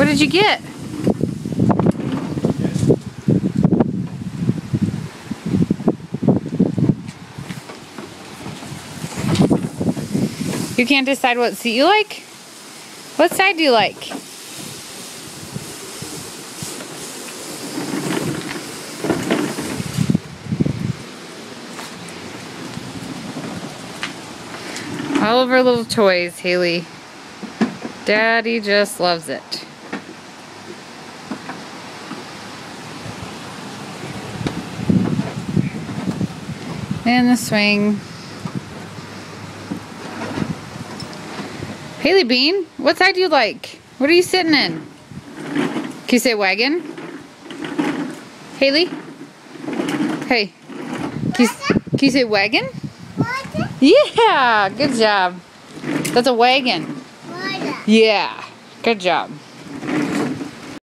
What did you get? You can't decide what seat you like? What side do you like? All of our little toys, Haley. Daddy just loves it. And the swing. Haley Bean, what side do you like? What are you sitting in? Can you say wagon? Haley? Hey. Can you say wagon? Wagon? Yeah, good job. That's a wagon. Wagon. Yeah, good job.